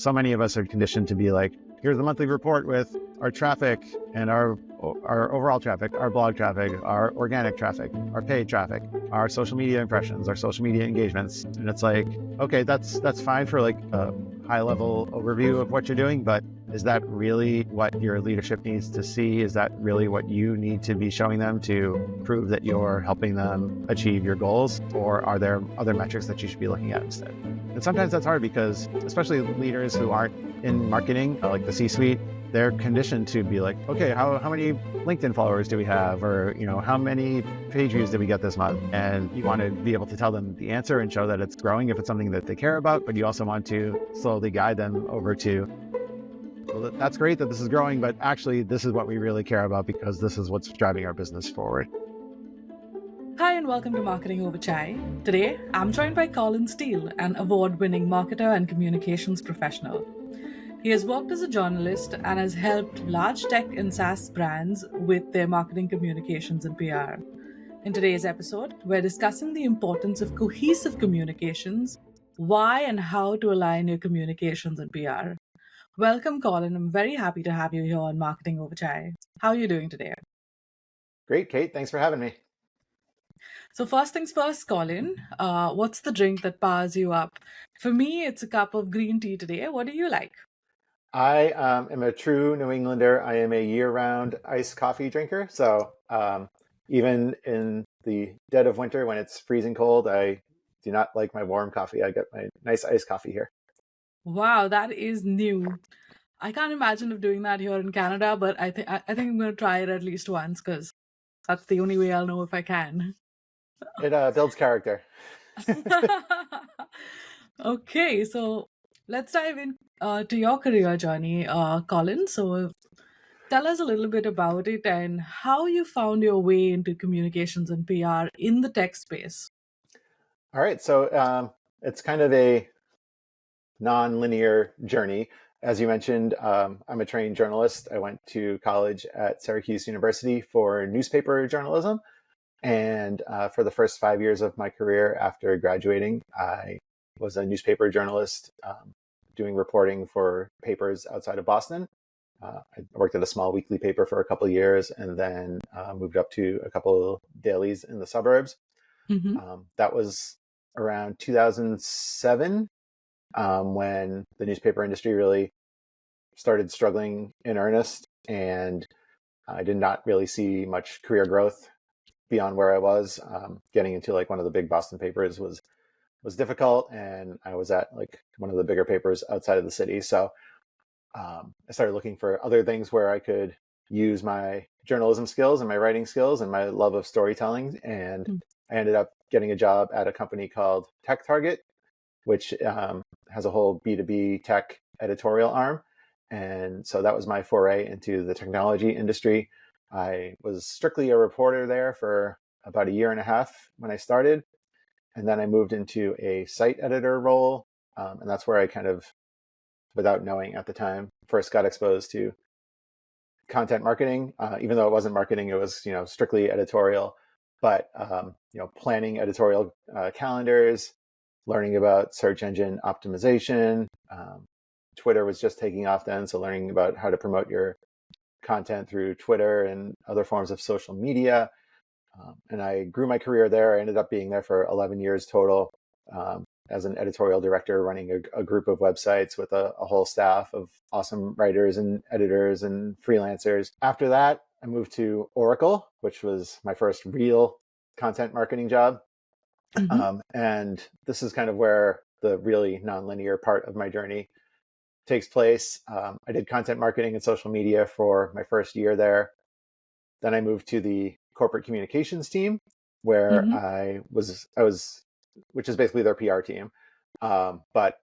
So many of us are conditioned to be like, here's the monthly report with our traffic and our overall traffic, our blog traffic, our organic traffic, our paid traffic, our social media impressions, our social media engagements. And it's like, okay, that's fine for like a high level overview of what you're doing, but is that really what your leadership needs to see? Is that really what you need to be showing them to prove that you're helping them achieve your goals? Or are there other metrics that you should be looking at instead? And sometimes that's hard because especially leaders who aren't in marketing, like the C-suite, they're conditioned to be like, okay, how many LinkedIn followers do we have? Or, how many page views did we get this month? And you want to be able to tell them the answer and show that it's growing if it's something that they care about, but you also want to slowly guide them over to, well, that's great that this is growing, but actually this is what we really care about because this is what's driving our business forward. Hi and welcome to Marketing Over Chai. Today, I'm joined by Colin Steele, an award-winning marketer and communications professional. He has worked as a journalist and has helped large tech and SaaS brands with their marketing communications and PR. In today's episode, we're discussing the importance of cohesive communications, why and how to align your communications and PR. Welcome, Colin. I'm very happy to have you here on Marketing Over Chai. How are you doing today? Great, Kate. Thanks for having me. So first things first, Colin, what's the drink that powers you up? For me, it's a cup of green tea today. What do you like? I am a true New Englander. I am a year-round iced coffee drinker. So even in the dead of winter when it's freezing cold, I do not like my warm coffee. I get my nice iced coffee here. Wow, that is new. I can't imagine of doing that here in Canada, but I think I'm going to try it at least once because that's the only way I'll know if I can. It builds character. Okay, so let's dive in to your career journey, Colin. So tell us a little bit about it and how you found your way into communications and PR in the tech space. All right. So it's kind of a nonlinear journey. As you mentioned, I'm a trained journalist. I went to college at Syracuse University for newspaper journalism. And for the first 5 years of my career after graduating, I was a newspaper journalist doing reporting for papers outside of Boston. I worked at a small weekly paper for a couple of years and then moved up to a couple of dailies in the suburbs. Mm-hmm. That was around 2007 when the newspaper industry really started struggling in earnest. And I did not really see much career growth beyond where I was. Getting into like one of the big Boston papers was difficult, and I was at like one of the bigger papers outside of the city. So I started looking for other things where I could use my journalism skills and my writing skills and my love of storytelling. And I ended up getting a job at a company called Tech Target, which has a whole B2B tech editorial arm. And so that was my foray into the technology industry. I was strictly a reporter there for about a year and a half when I started. And then I moved into a site editor role. And that's where I kind of, without knowing at the time, first got exposed to content marketing. Even though it wasn't marketing, it was, strictly editorial. But, planning editorial calendars, learning about search engine optimization. Twitter was just taking off then. So learning about how to promote your content through Twitter and other forms of social media. And I grew my career there. I ended up being there for 11 years total as an editorial director, running a group of websites with a whole staff of awesome writers and editors and freelancers. After that, I moved to Oracle, which was my first real content marketing job. Mm-hmm. And this is kind of where the really nonlinear part of my journey takes place. I did content marketing and social media for my first year there. Then I moved to the corporate communications team, where Mm-hmm. I was, which is basically their PR team. But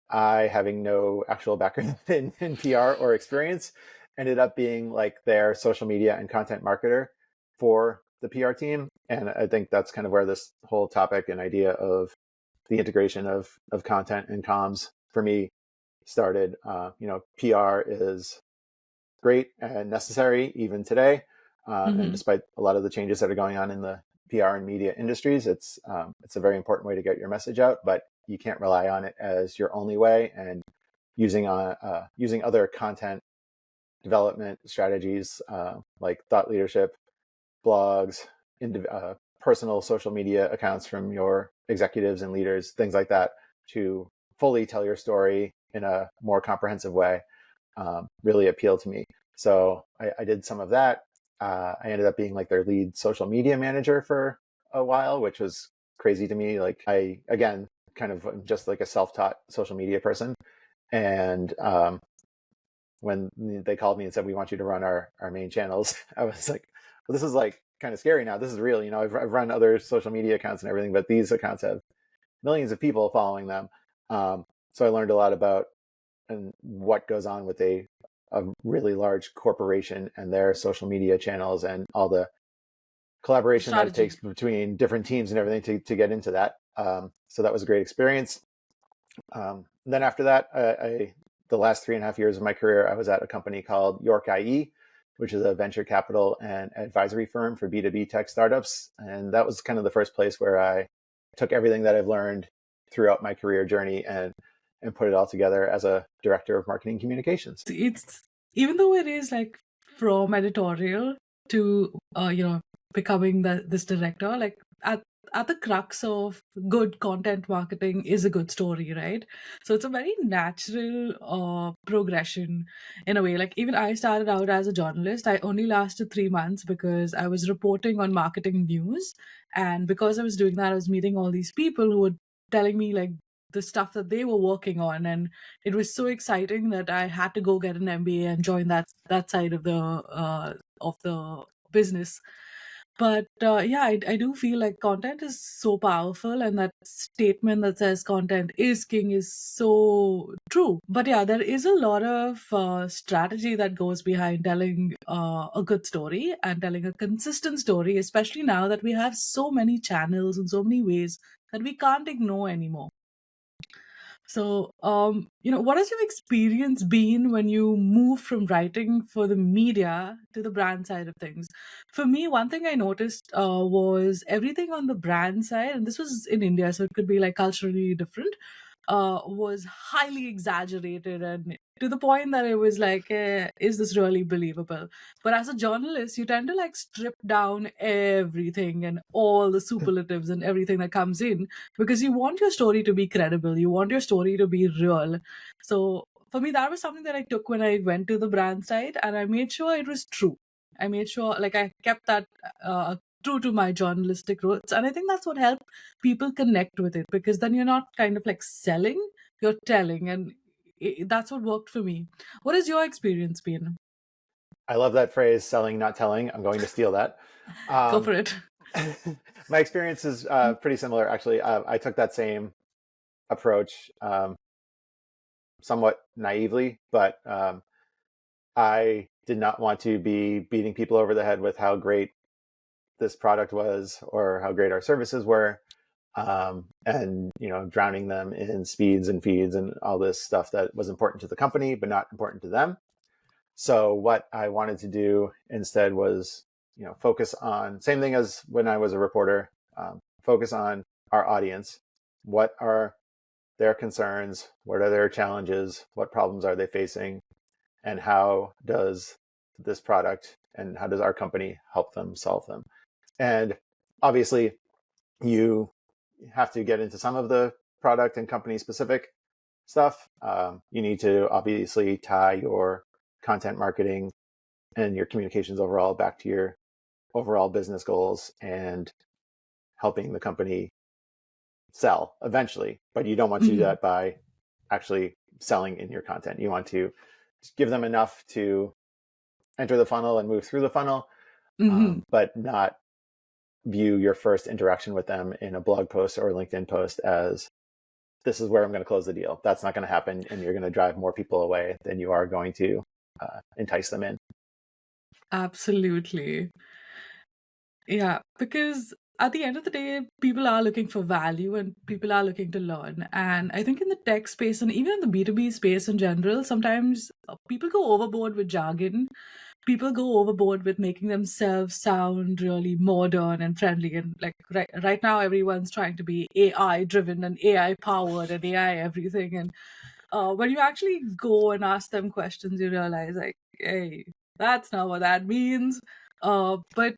I, having no actual background in PR or experience, ended up being like their social media and content marketer for the PR team. And I think that's kind of where this whole topic and idea of the integration of content and comms for me started. PR is great and necessary even today. And despite a lot of the changes that are going on in the PR and media industries, it's a very important way to get your message out, but you can't rely on it as your only way. And using other content development strategies like thought leadership, blogs, personal social media accounts from your executives and leaders, things like that, to fully tell your story in a more comprehensive way, really appealed to me. So I did some of that. I ended up being like their lead social media manager for a while, which was crazy to me. Like I, again, kind of just like a self-taught social media person. And when they called me and said, we want you to run our main channels, I was like, well, this is like kind of scary now. This is real. I've run other social media accounts and everything, but these accounts have millions of people following them. So I learned a lot about and what goes on with a really large corporation and their social media channels and all the collaboration that it takes between different teams and everything to get into that. So that was a great experience. Then after that, the last 3.5 years of my career, I was at a company called York IE, which is a venture capital and advisory firm for B2B tech startups. And that was kind of the first place where I took everything that I've learned throughout my career journey and put it all together as a director of marketing communications. It's, even though it is like from editorial to becoming this director, like at the crux of good content marketing is a good story, right? So it's a very natural progression in a way. Like even I started out as a journalist. I only lasted 3 months because I was reporting on marketing news, and because I was doing that, I was meeting all these people who were telling me like the stuff that they were working on, and it was so exciting that I had to go get an MBA and join that side of the business. But yeah, I do feel like content is so powerful, and that statement that says content is king is so true. But yeah, there is a lot of strategy that goes behind telling a good story and telling a consistent story, especially now that we have so many channels and so many ways that we can't ignore anymore. So, what has your experience been when you move from writing for the media to the brand side of things? For me, one thing I noticed was everything on the brand side, and this was in India, so it could be like culturally different, was highly exaggerated and to the point that it was like, is this really believable? But as a journalist, you tend to like strip down everything and all the superlatives and everything that comes in because you want your story to be credible, you want your story to be real. So for me, that was something that I took when I went to the brand side, and I made sure it was true. I made sure like I kept that true to my journalistic roots, and I think that's what helped people connect with it, because then you're not kind of like selling, you're telling, and that's what worked for me. What has your experience been? I love that phrase, selling, not telling. I'm going to steal that. Go for it. My experience is pretty similar, actually. I took that same approach somewhat naively, but I did not want to be beating people over the head with how great this product was or how great our services were, and drowning them in speeds and feeds and all this stuff that was important to the company but not important to them. So what I wanted to do instead was focus on, same thing as when I was a reporter, focus on our audience. What are their concerns? What are their challenges? What problems are they facing? And how does this product and how does our company help them solve them? And obviously, you have to get into some of the product and company specific stuff. You need to obviously tie your content marketing and your communications overall back to your overall business goals and helping the company sell eventually. But you don't want to do that by actually selling in your content. You want to give them enough to enter the funnel and move through the funnel, but not view your first interaction with them in a blog post or a LinkedIn post as this is where I'm going to close the deal. That's not going to happen, and you're going to drive more people away than you are going to entice them in. Absolutely. Yeah, because at the end of the day, people are looking for value and people are looking to learn. And I think in the tech space and even in the B2B space in general, sometimes people go overboard with jargon. People go overboard with making themselves sound really modern and friendly. And like right now, everyone's trying to be AI driven and AI powered and AI everything. And When you actually go and ask them questions, you realize like, hey, that's not what that means. But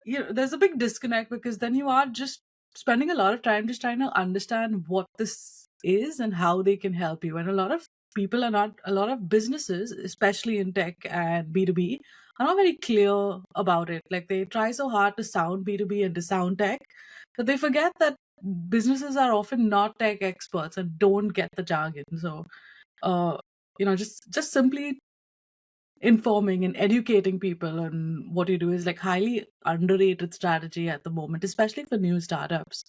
there's a big disconnect because then you are just spending a lot of time just trying to understand what this is and how they can help you. And a lot of businesses, especially in tech and B2B, are not very clear about it. Like they try so hard to sound B2B and to sound tech that they forget that businesses are often not tech experts and don't get the jargon. So, uh, just simply informing and educating people on what you do is like highly underrated strategy at the moment, especially for new startups.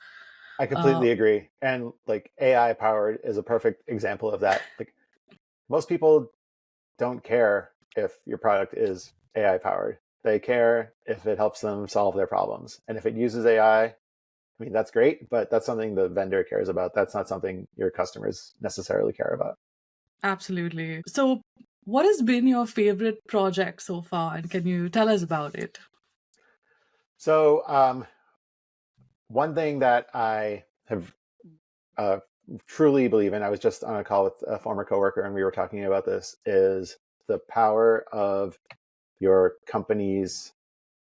I Uh, completely agree. And like AI powered is a perfect example of that. Like most people don't care if your product is AI powered. They care if it helps them solve their problems. And if it uses AI, I mean, that's great, but that's something the vendor cares about. That's not something your customers necessarily care about. Absolutely. So, what has been your favorite project so far, and can you tell us about it? So, one thing that I have uh, truly believe in, I was just on a call with a former coworker and we were talking about this, is the power of your company's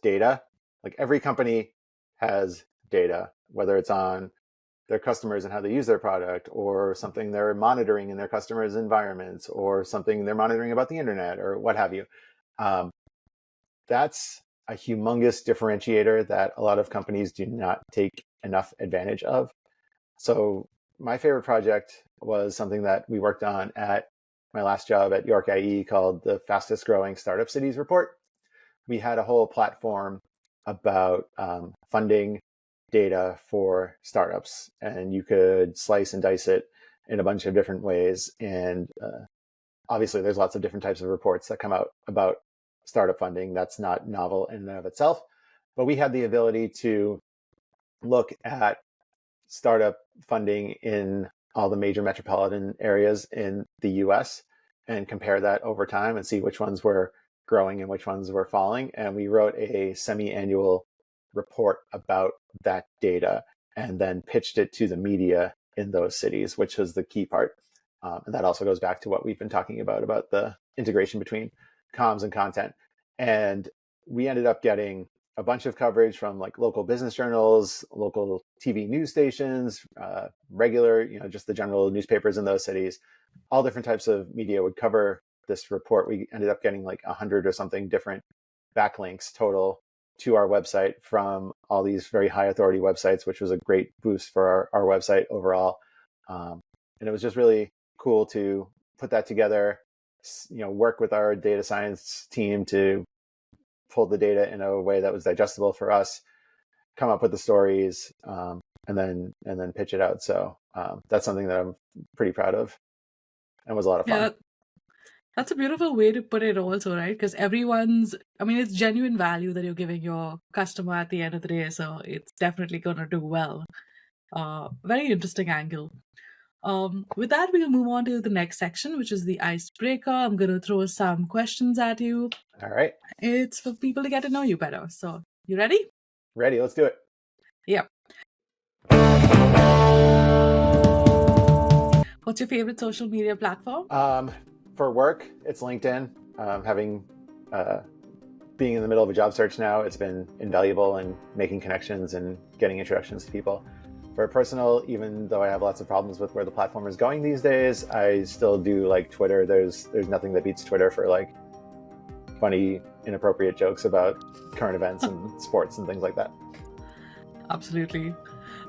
data. Like every company has data, whether it's on their customers and how they use their product, or something they're monitoring in their customers' environments, or something they're monitoring about the internet, or what have you. Um, that's a humongous differentiator that a lot of companies do not take enough advantage of. So my favorite project was something that we worked on at my last job at York IE called the Fastest Growing Startup Cities Report. We had a whole platform about funding data for startups, and you could slice and dice it in a bunch of different ways. And obviously, there's lots of different types of reports that come out about startup funding. That's not novel in and of itself, but we had the ability to look at startup funding in all the major metropolitan areas in the US and compare that over time and see which ones were growing and which ones were falling. And we wrote a semi-annual report about that data and then pitched it to the media in those cities, which was the key part. And that also goes back to what we've been talking about the integration between comms and content. And we ended up getting a bunch of coverage from like local business journals, local TV news stations, regular, just the general newspapers in those cities. All different types of media would cover this report. We ended up getting like 100 or something different backlinks total to our website from all these very high authority websites, which was a great boost for our website overall. And it was just really cool to put that together, work with our data science team to pull the data in a way that was digestible for us, come up with the stories, and then pitch it out. So that's something that I'm pretty proud of and was a lot of fun. Yeah, that's a beautiful way to put it, also, right? Because it's genuine value that you're giving your customer at the end of the day, so it's definitely going to do well. Very interesting angle. With that, we'll move on to the next section, which is the icebreaker. I'm going to throw some questions at you. All right. It's for people to get to know you better. So, you ready? Ready. Let's do it. Yep. What's your favorite social media platform? For work, it's LinkedIn. Being in the middle of a job search now, it's been invaluable in making connections and getting introductions to people. For personal, even though I have lots of problems with where the platform is going these days, I still do like Twitter. There's nothing that beats Twitter for like funny, inappropriate jokes about current events and sports and things like that. Absolutely.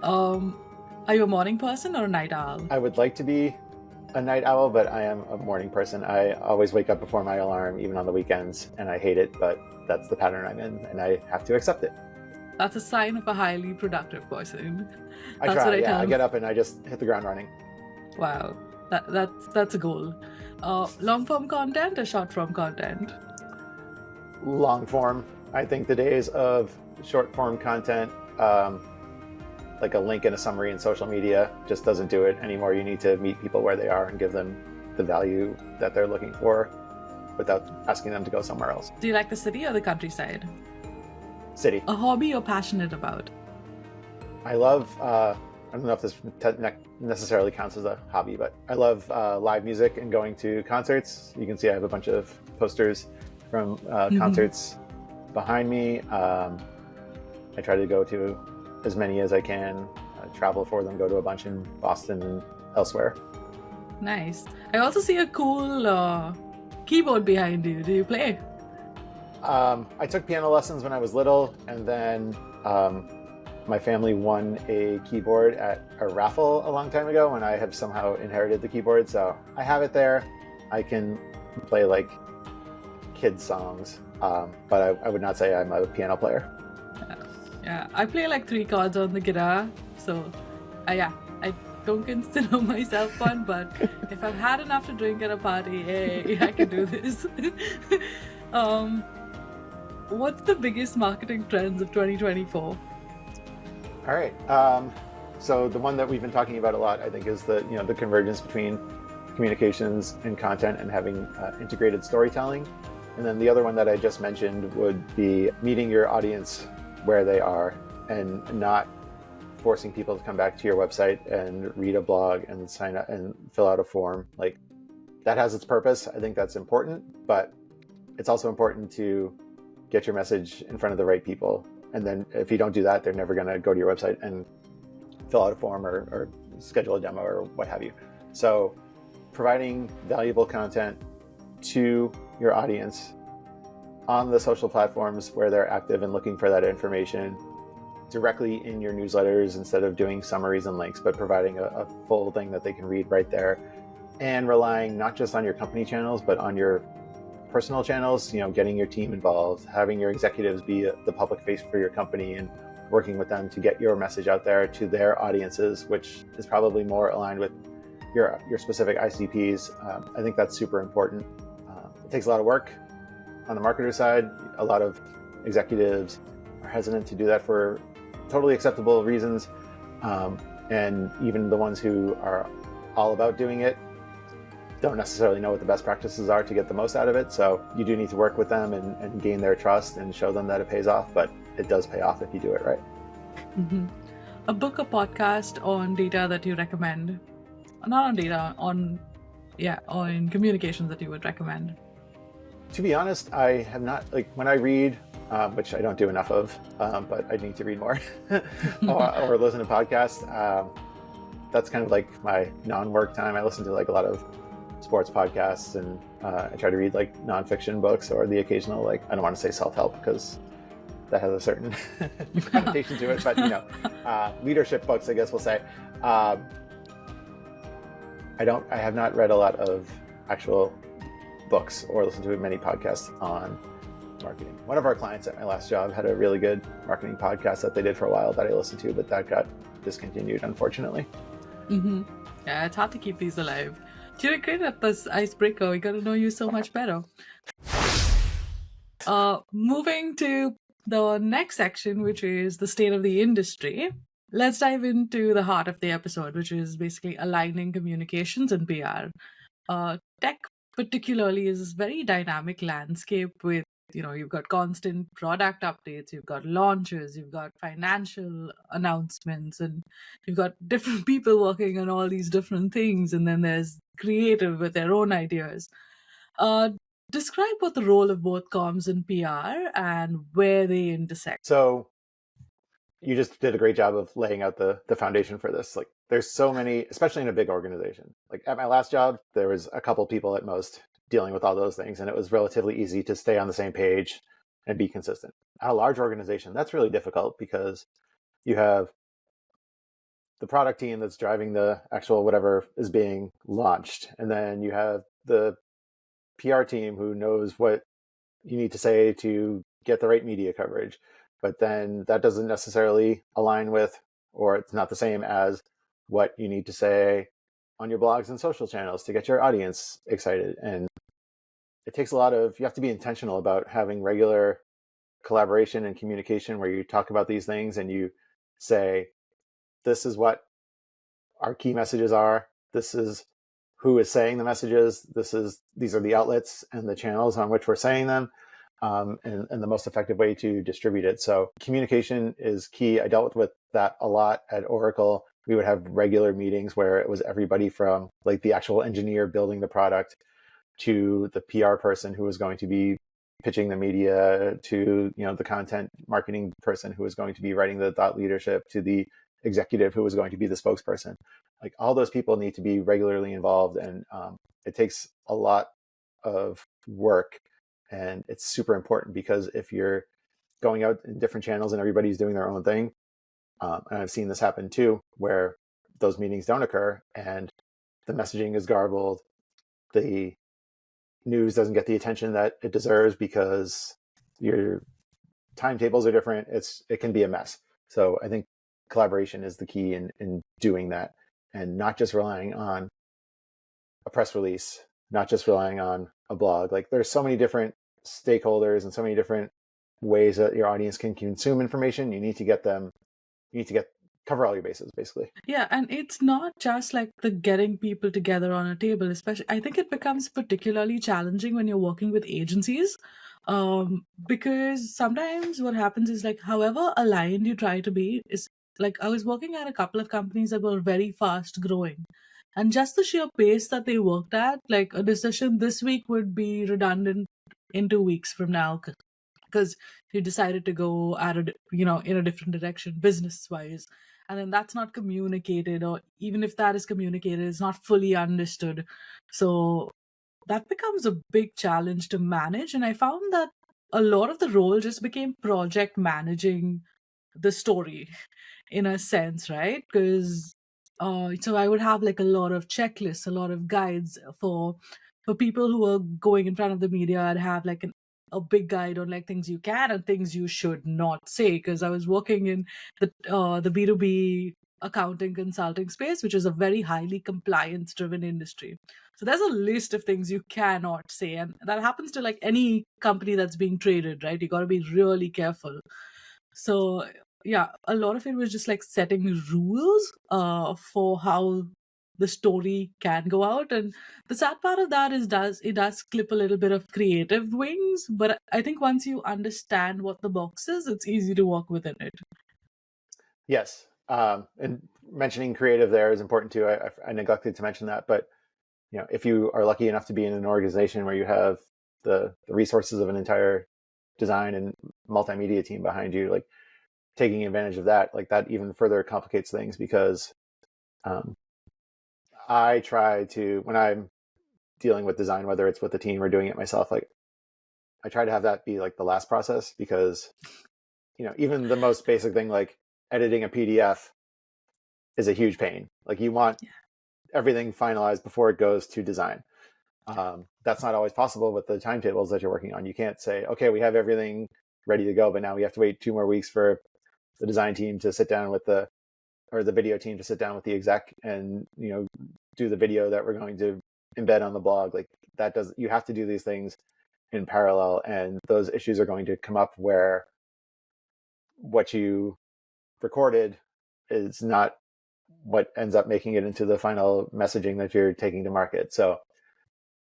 Are you a morning person or a night owl? I would like to be a night owl, but I am a morning person. I always wake up before my alarm, even on the weekends, and I hate it, but that's the pattern I'm in, and I have to accept it. That's a sign of a highly productive person. I That's what try, I yeah. I tell. get up and I just hit the ground running. Wow, that's a goal. Long form content or short form content? Long form. I think the days of short form content, like a link and a summary in social media, just doesn't do it anymore. You need to meet people where they are and give them the value that they're looking for without asking them to go somewhere else. Do you like the city or the countryside? City. A hobby you're passionate about? I love, I don't know if this necessarily counts as a hobby, but I love live music and going to concerts. You can see I have a bunch of posters from concerts behind me. I try to go to as many as I can, travel for them, go to a bunch in Boston and elsewhere. Nice. I also see a cool keyboard behind you. Do you play? I took piano lessons when I was little, and then my family won a keyboard at a raffle a long time ago, and I have somehow inherited the keyboard, so I have it there. I can play like kids songs, but I would not say I'm a piano player. Yeah, I play like 3 chords on the guitar, so I don't consider myself one, but if I've had enough to drink at a party, hey, I can do this. What's the biggest marketing trends of 2024? All right. So the one that we've been talking about a lot, I think, is the convergence between communications and content and having integrated storytelling. And then the other one that I just mentioned would be meeting your audience where they are and not forcing people to come back to your website and read a blog and sign up and fill out a form. Like, that has its purpose. I think that's important, but it's also important to get your message in front of the right people. And then if you don't do that, they're never going to go to your website and fill out a form or schedule a demo or what have you. So providing valuable content to your audience on the social platforms where they're active and looking for that information directly in your newsletters instead of doing summaries and links, but providing a full thing that they can read right there, and relying not just on your company channels, but on your personal channels, getting your team involved, having your executives be the public face for your company and working with them to get your message out there to their audiences, which is probably more aligned with your specific ICPs. I think that's super important. It takes a lot of work on the marketer side. A lot of executives are hesitant to do that for totally acceptable reasons. And even the ones who are all about doing it don't necessarily know what the best practices are to get the most out of it. So you do need to work with them and gain their trust and show them that it pays off, but it does pay off if you do it right. Mm-hmm. A book or podcast on data that you recommend? Not on data, on communications that you would recommend. To be honest, I have not, when I read, which I don't do enough of, but I need to read more, or listen to podcasts. That's kind of like my non-work time. I listen to a lot of sports podcasts, and I try to read nonfiction books or the occasional, I don't want to say self-help because that has a certain connotation to it, but leadership books, I guess we'll say. I have not read a lot of actual books or listened to many podcasts on marketing. One of our clients at my last job had a really good marketing podcast that they did for a while that I listened to, but that got discontinued, unfortunately. Mm-hmm. Yeah, it's hard to keep these alive. You're great at this icebreaker. We got to know you so much better. Moving to the next section, which is the state of the industry. Let's dive into the heart of the episode, which is basically aligning communications and PR. Tech particularly is a very dynamic landscape with, you've got constant product updates, you've got launches, you've got financial announcements, and you've got different people working on all these different things. And then there's creative with their own ideas. Describe what the role of both comms and PR and where they intersect. So you just did a great job of laying out the foundation for this. There's so many, especially in a big organization. At my last job, there was a couple people at most dealing with all those things, and it was relatively easy to stay on the same page and be consistent. At a large organization, that's really difficult because you have the product team that's driving the actual whatever is being launched, and then you have the PR team who knows what you need to say to get the right media coverage. But then that doesn't necessarily align with, or it's not the same as what you need to say on your blogs and social channels to get your audience excited. And it takes you have to be intentional about having regular collaboration and communication where you talk about these things and you say, this is what our key messages are. This is who is saying the messages. These are the outlets and the channels on which we're saying them. And the most effective way to distribute it. So communication is key. I dealt with that a lot at Oracle. we would have regular meetings where it was everybody from like the actual engineer building the product to the PR person who was going to be pitching the media, to the content marketing person who was going to be writing the thought leadership, to the executive who was going to be the spokesperson. Like all those people need to be regularly involved, and it takes a lot of work, and it's super important because if you're going out in different channels and everybody's doing their own thing, and I've seen this happen too, where those meetings don't occur and the messaging is garbled, the news doesn't get the attention that it deserves because your timetables are different. It can be a mess. So I think collaboration is the key in doing that, and not just relying on a press release, not just relying on a blog. Like there's so many different stakeholders and so many different ways that your audience can consume information. You need to cover all your bases, basically. Yeah, and it's not just like the getting people together on a table, especially. I think it becomes particularly challenging when you're working with agencies, because sometimes what happens is like, however aligned you try to be, is like I was working at a couple of companies that were very fast growing, and just the sheer pace that they worked at, like a decision this week would be redundant in 2 weeks from now because you decided to go at in a different direction business wise, and then that's not communicated, or even if that is communicated, it's not fully understood. So that becomes a big challenge to manage, and I found that a lot of the role just became project managing the story in a sense, right? Because so I would have like a lot of checklists, a lot of guides for people who are going in front of the media. I'd have like a big guide on like things you can and things you should not say. Because I was working in the B2B accounting consulting space, which is a very highly compliance driven industry. So there's a list of things you cannot say, and that happens to like any company that's being traded, right? You got to be really careful. So yeah, a lot of it was just like setting rules for how the story can go out. And the sad part of that is does clip a little bit of creative wings, but I think once you understand what the box is, it's easy to work within it. Yes. And mentioning creative there is important too. I neglected to mention that, but if you are lucky enough to be in an organization where you have the resources of an entire design and multimedia team behind you, like taking advantage of that, like that even further complicates things, because I try to, when I'm dealing with design, whether it's with the team or doing it myself, like I try to have that be like the last process, because even the most basic thing like editing a PDF is a huge pain. Like you want everything finalized before it goes to design. That's not always possible with the timetables that you're working on. You can't say, okay, we have everything ready to go, but now we have to wait 2 more weeks for the design team to sit down with the video team to sit down with the exec and do the video that we're going to embed on the blog. Like you have to do these things in parallel, and those issues are going to come up where what you recorded is not what ends up making it into the final messaging that you're taking to market. So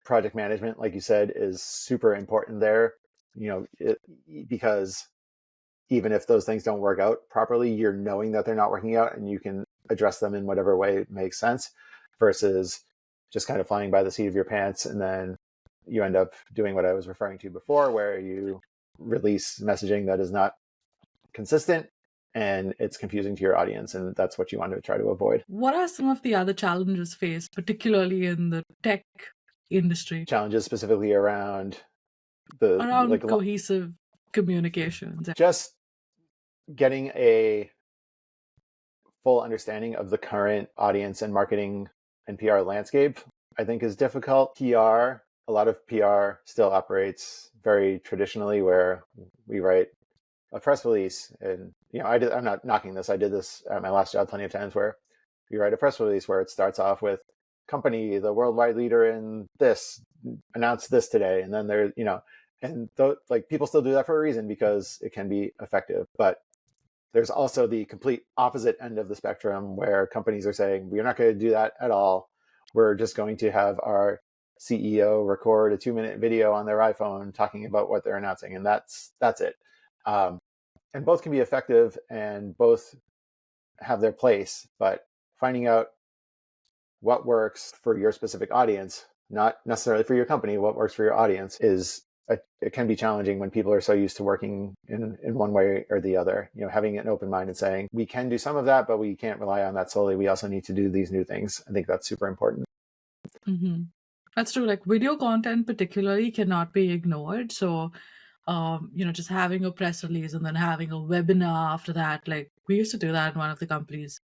project management, like you said, is super important there, because even if those things don't work out properly, you're knowing that they're not working out and you can address them in whatever way makes sense, versus just kind of flying by the seat of your pants. And then you end up doing what I was referring to before, where you release messaging that is not consistent and it's confusing to your audience. And that's what you want to try to avoid. What are some of the other challenges faced, particularly in the tech industry, Challenges specifically around the around cohesive communications? just getting a full understanding of the current audience and marketing and PR landscape, I think, is difficult. PR, a lot of PR still operates very traditionally, where we write a press release, and I'm not knocking this. I did this at my last job plenty of times, where you write a press release where it starts off with company, the worldwide leader in this, announced this today, and then there, and like people still do that for a reason, because it can be effective. But there's also the complete opposite end of the spectrum, where companies are saying, we're not going to do that at all. We're just going to have our CEO record a 2-minute video on their iPhone talking about what they're announcing, and that's it. And both can be effective and both have their place, but finding out what works for your specific audience, not necessarily for your company, what works for your audience it can be challenging when people are so used to working in one way or the other. Having an open mind and saying, we can do some of that, but we can't rely on that solely. We also need to do these new things. I think that's super important. Mm-hmm. That's true. Like video content particularly cannot be ignored. So, just having a press release and then having a webinar after that, like we used to do that in one of the companies.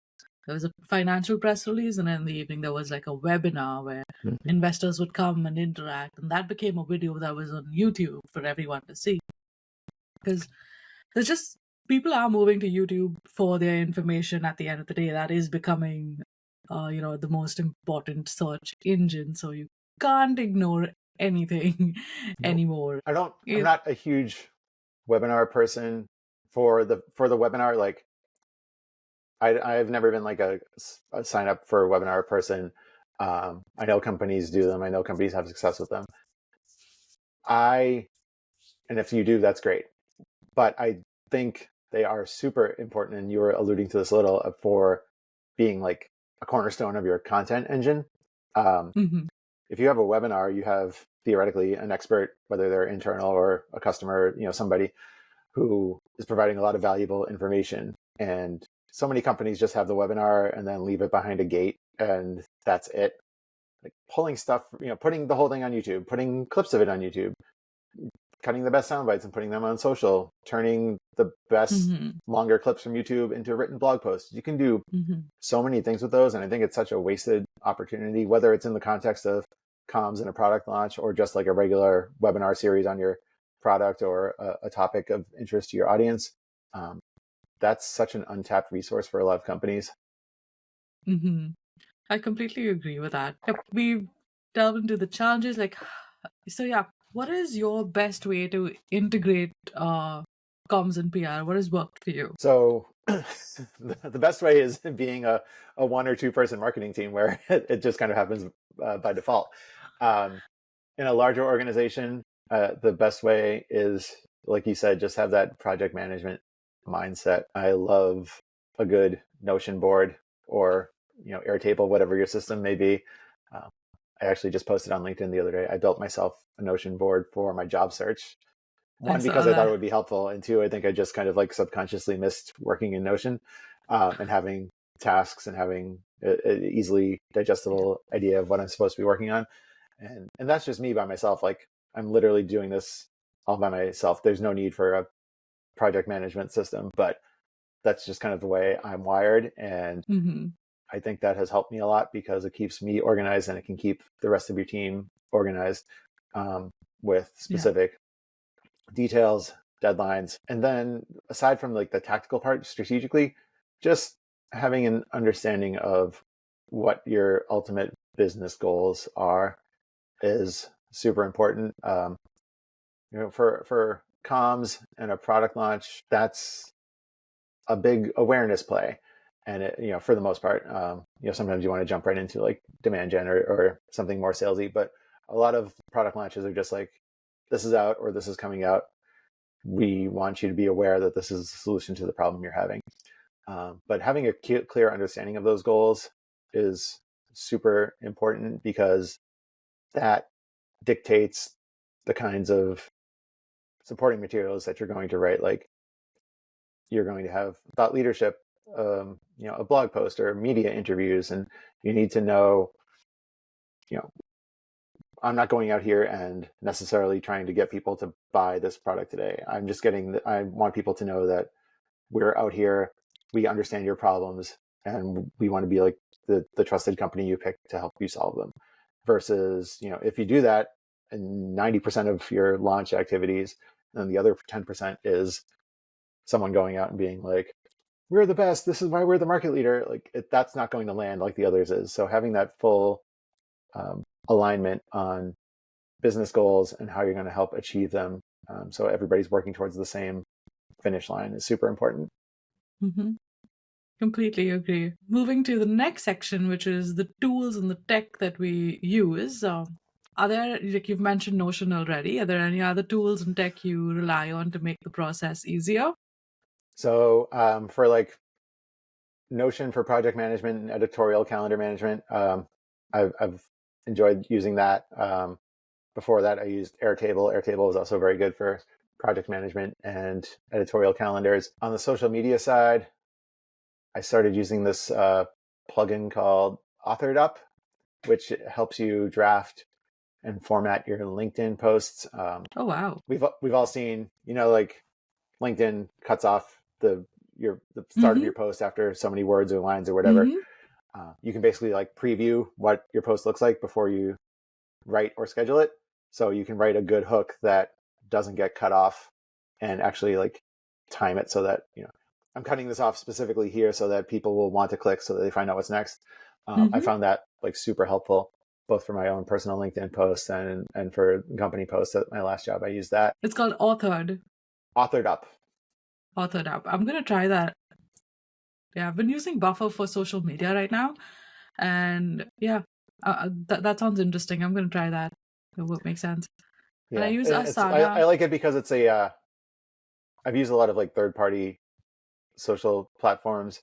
There was a financial press release, and in the evening there was like a webinar where investors would come and interact, and that became a video that was on YouTube for everyone to see. Because there's just people are moving to YouTube for their information. At the end of the day, that is becoming, the most important search engine. So you can't ignore anything anymore. I'm not a huge webinar person. For the webinar, like I've never been like a sign up for a webinar person. I know companies do them. I know companies have success with them. And if you do, that's great. But I think they are super important, and you were alluding to this a little, for being like a cornerstone of your content engine. If you have a webinar, you have theoretically an expert, whether they're internal or a customer, somebody who is providing a lot of valuable information. And so many companies just have the webinar and then leave it behind a gate, and that's it. Like pulling stuff, putting the whole thing on YouTube, putting clips of it on YouTube, cutting the best sound bites and putting them on social, turning the best longer clips from YouTube into written blog posts. You can do so many things with those. And I think it's such a wasted opportunity, whether it's in the context of comms and a product launch, or just like a regular webinar series on your product or a topic of interest to your audience. That's such an untapped resource for a lot of companies. I completely agree with that. We delve into the challenges. What is your best way to integrate comms and PR? What has worked for you? So the best way is being a 1 or 2 person marketing team, where it just kind of happens by default. In a larger organization, the best way is, like you said, just have that project management mindset. I love a good Notion board, or Airtable, whatever your system may be. I actually just posted on LinkedIn the other day. I built myself a Notion board for my job search. One, because I thought it would be helpful, and 2, I think I just kind of like subconsciously missed working in Notion, and having tasks and having an easily digestible idea of what I'm supposed to be working on. And that's just me by myself. Like, I'm literally doing this all by myself. There's no need for a project management system, but that's just kind of the way I'm wired. And I think that has helped me a lot, because it keeps me organized, and it can keep the rest of your team organized, with specific details, deadlines. And then aside from like the tactical part, strategically, just having an understanding of what your ultimate business goals are is super important. For comms and a product launch, that's a big awareness play. And it, for the most part, sometimes you want to jump right into like demand gen or something more salesy, but a lot of product launches are just like, this is out, or this is coming out. We want you to be aware that this is the solution to the problem you're having. But having a clear understanding of those goals is super important, because that dictates the kinds of supporting materials that you're going to write. Like, you're going to have thought leadership, a blog post or media interviews, and you need to know, I'm not going out here and necessarily trying to get people to buy this product today. I'm just I want people to know that we're out here, we understand your problems, and we want to be like the trusted company you pick to help you solve them. Versus, if you do that, and 90% of your launch activities, and the other 10% is someone going out and being like, we're the best, this is why we're the market leader, like that's not going to land like the others is. So having that full alignment on business goals and how you're going to help achieve them, so everybody's working towards the same finish line, is super important. Completely agree. Moving to the next section, which is the tools and the tech that we use. Are there, like you've mentioned Notion already, are there any other tools and tech you rely on to make the process easier? So for like Notion for project management and editorial calendar management. I've enjoyed using that. Before that, I used Airtable. Airtable is also very good for project management and editorial calendars. On the social media side, I started using this plugin called Authored Up, which helps you draft and format your LinkedIn posts. Oh, wow. We've all seen, like LinkedIn cuts off the start of Mm-hmm. your post after so many words or lines or whatever. Mm-hmm. You can basically like preview what your post looks like before you write or schedule it. So you can write a good hook that doesn't get cut off and actually like time it so that, I'm cutting this off specifically here so that people will want to click so that they find out what's next. I Mm-hmm. found that like super helpful, both for my own personal LinkedIn posts and for company posts. At my last job, I used that. It's called Authored. Authored Up. Authored Up. I'm going to try that. Yeah, I've been using Buffer for social media right now. And yeah, that sounds interesting. I'm going to try that. It would make sense. And I Yeah, use I Asana. like it because it's I've used a lot of like third party social platforms,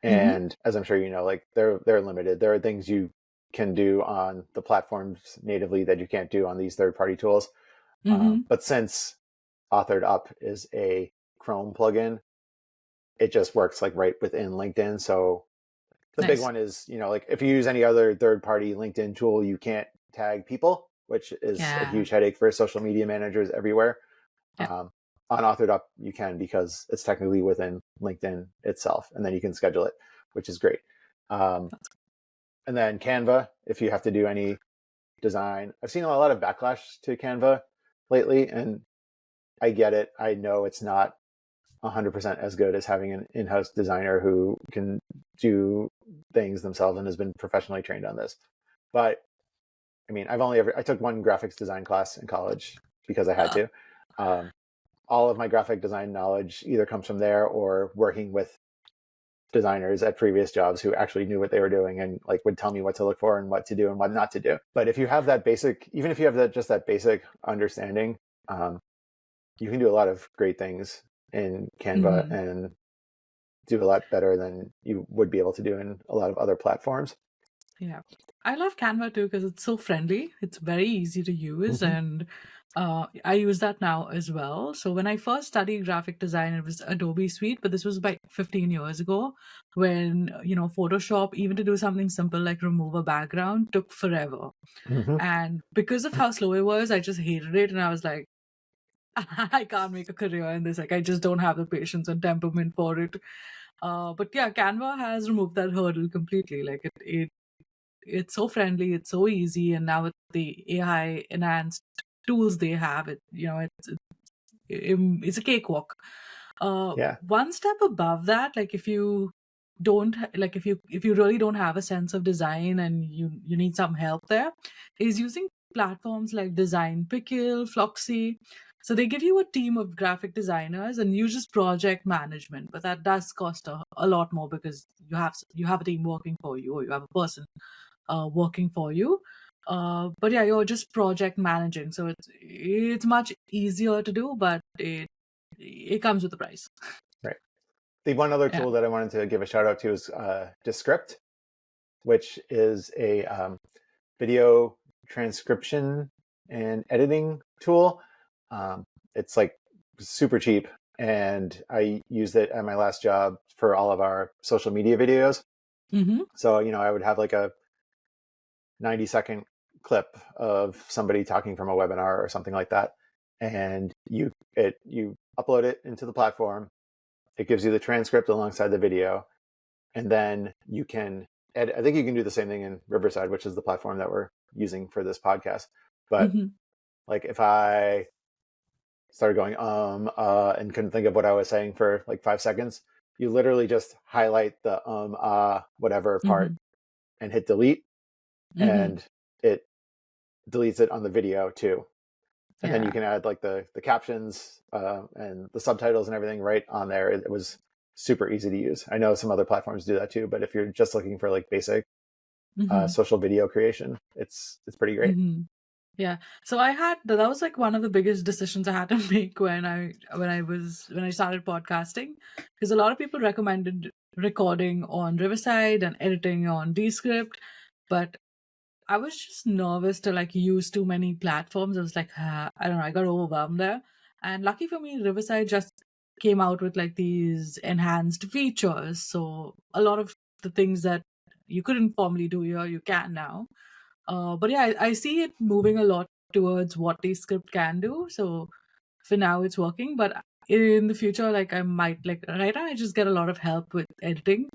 Mm-hmm. and as I'm sure you know, like they're limited. There are things you can do on the platforms natively that you can't do on these third party tools. Mm-hmm. But since Authored Up is a Chrome plugin, it just works like right within LinkedIn. So the big Nice. one is, like if you use any other third party LinkedIn tool, you can't tag people, which is a Yeah. huge headache for social media managers everywhere. Yeah. On Authored Up, you can because it's technically within LinkedIn itself, and then you can schedule it, which is great. And then Canva, if you have to do any design, I've seen a lot of backlash to Canva lately, and I get it. I know it's not 100% as good as having an in-house designer who can do things themselves and has been professionally trained on this. But I mean, I took one graphics design class in college because I had Uh, to. All of my graphic design knowledge either comes from there or working with designers at previous jobs who actually knew what they were doing and like would tell me what to look for and what to do and what not to do. But if you have that basic, even if you have that basic understanding, you can do a lot of great things in Canva mm-hmm. and do a lot better than you would be able to do in a lot of other platforms. Yeah. I love Canva too because it's so friendly. It's very easy to use, Mm-hmm. and I use that now as well. So when I first studied graphic design, it was Adobe Suite, but this was like 15 years ago when, Photoshop, even to do something simple like remove a background, took forever. Mm-hmm. And because of how slow it was, I just hated it. And I was like, I can't make a career in this. Like, I just don't have the patience and temperament for it. But yeah, Canva has removed that hurdle completely. Like, it's so friendly, it's so easy, and now with the AI enhanced tools they have, it's a cakewalk. Yeah. One step above that, like if you don't like if you really don't have a sense of design and you need some help there, is using platforms like Design Pickle, Floxy. So they give you a team of graphic designers and you just project management, but that does cost a lot more because you have a team working for you or you have a person working for you. But yeah, you're just project managing, so it's much easier to do, but it comes with a price. Right. The one other Yeah. tool that I wanted to give a shout out to is Descript, which is a video transcription and editing tool. It's like super cheap, and I used it at my last job for all of our social media videos. Mm-hmm. So, I would have like a 90-second clip of somebody talking from a webinar or something like that. And you upload it into the platform. It gives you the transcript alongside the video. And then you can edit. I think you can do the same thing in Riverside, which is the platform that we're using for this podcast. But Mm-hmm. like if I started going and couldn't think of what I was saying for like 5 seconds, you literally just highlight the whatever part Mm-hmm. and hit delete, Mm-hmm. and it deletes it on the video too. And then you Yeah. can add like the captions and the subtitles and everything right on there. It was super easy to use. I know some other platforms do that too, but if you're just looking for like basic Mm-hmm. social video creation, it's pretty great. Mm-hmm. Yeah. So that was like one of the biggest decisions I had to make when I started podcasting, because a lot of people recommended recording on Riverside and editing on Descript, but I was just nervous to like use too many platforms. I was like, I don't know, I got overwhelmed there. And lucky for me, Riverside just came out with like these enhanced features. So a lot of the things that you couldn't formerly do here, you can now. But yeah, I see it moving a lot towards what the script can do. So for now, it's working. But in the future, like I might like right now, I just get a lot of help with editing.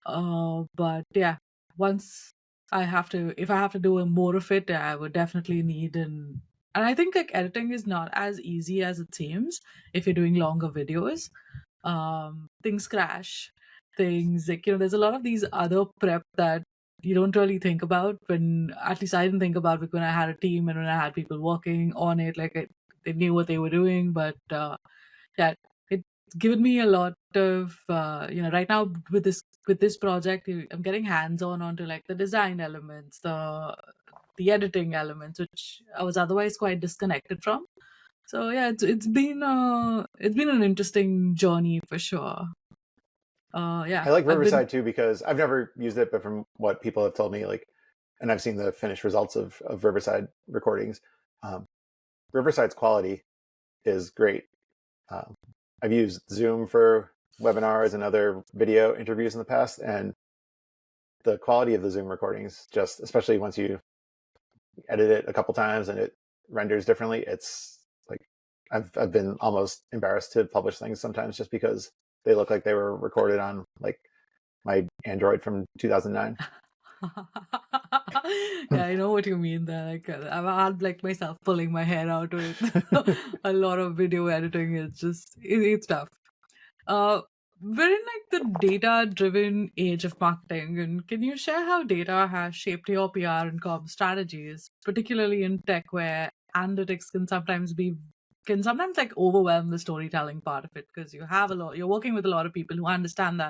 But yeah, once if I have to do more of it, I would definitely need and I think like editing is not as easy as it seems if you're doing longer videos. Things crash, things like there's a lot of these other prep that you don't really think about when at least I didn't think about it when I had a team and when I had people working on it they knew what they were doing. But yeah, it's given me a lot of right now with this project I'm getting hands on onto like the design elements, the editing elements, which I was otherwise quite disconnected from. So yeah, it's been an interesting journey for sure. Yeah, I like I've been. Riverside too because I've never used it, but from what people have told me, like, and I've seen the finished results of Riverside recordings. Um, Riverside's quality is great. Um, I've used Zoom for webinars and other video interviews in the past, and the quality of the Zoom recordings, just especially once you edit it a couple times and it renders differently, it's like I've been almost embarrassed to publish things sometimes just because they look like they were recorded on like my Android from 2009. Yeah, I know what you mean there. Like I've had like myself pulling my hair out with a lot of video editing. It's tough. We're in like the data-driven age of marketing, and can you share how data has shaped your PR and comm strategies, particularly in tech, where analytics can sometimes like overwhelm the storytelling part of it because you're working with a lot of people who understand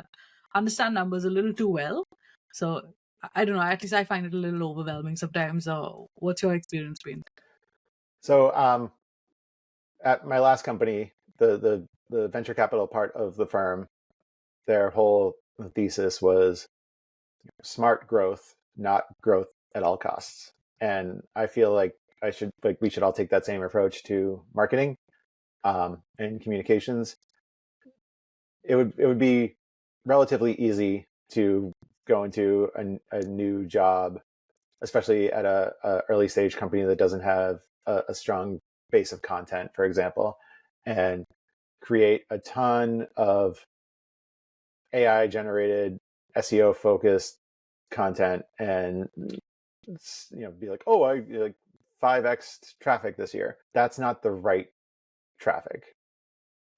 numbers a little too well. So I don't know. At least I find it a little overwhelming sometimes. What's your experience been? So at my last company, the venture capital part of the firm, their whole thesis was smart growth, not growth at all costs. And I feel like we should all take that same approach to marketing and communications. It would be relatively easy to go into a new job, especially at a early stage company that doesn't have a strong base of content, for example, and create a ton of AI generated SEO focused content and be like, oh, I like 5x traffic this year. That's not the right traffic.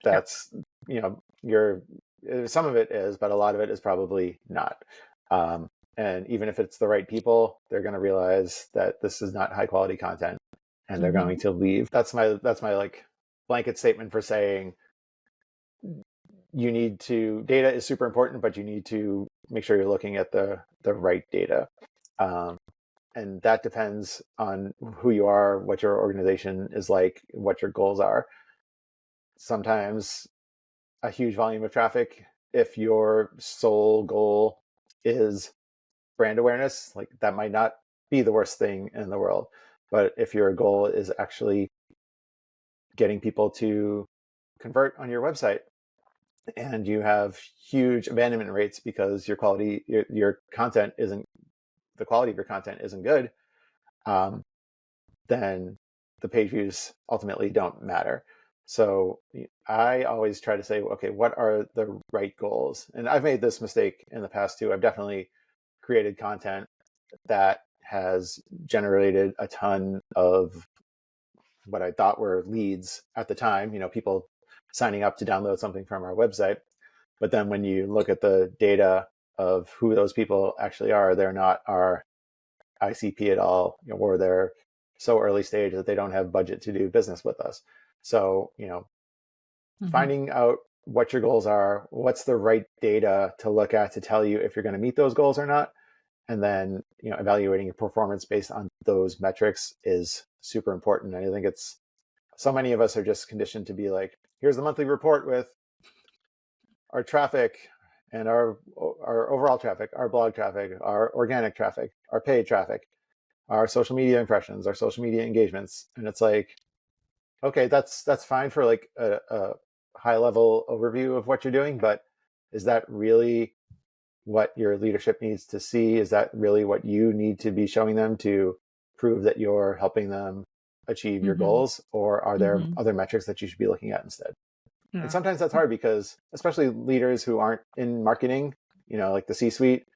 Yep. That's you're some of it is, but a lot of it is probably not. And even if it's the right people, they're going to realize that this is not high quality content, and they're Mm-hmm. going to leave. That's my like blanket statement for saying data is super important, but you need to make sure you're looking at the right data. Um, and that depends on who you are, what your organization is like, what your goals are. Sometimes a huge volume of traffic, if your sole goal is brand awareness, like that might not be the worst thing in the world. But if your goal is actually getting people to convert on your website and you have huge abandonment rates because your content isn't the quality of your content isn't good, um, then the page views ultimately don't matter. So I always try to say, okay, what are the right goals? And I've made this mistake in the past too. I've definitely created content that has generated a ton of what I thought were leads at the time, people signing up to download something from our website. But then when you look at the data of who those people actually are, they're not our ICP at all, or they're so early stage that they don't have budget to do business with us. So, Mm-hmm. finding out what your goals are, what's the right data to look at to tell you if you're going to meet those goals or not, and then evaluating your performance based on those metrics is super important. And I think it's so many of us are just conditioned to be like, here's the monthly report with our traffic and our overall traffic, our blog traffic, our organic traffic, our paid traffic, our social media impressions, our social media engagements. And it's like, okay, that's fine for like a high level overview of what you're doing, but is that really what your leadership needs to see? Is that really what you need to be showing them to prove that you're helping them achieve your Mm-hmm. goals? Or are there Mm-hmm. other metrics that you should be looking at instead? And Yeah. sometimes that's hard because especially leaders who aren't in marketing, like the C-suite,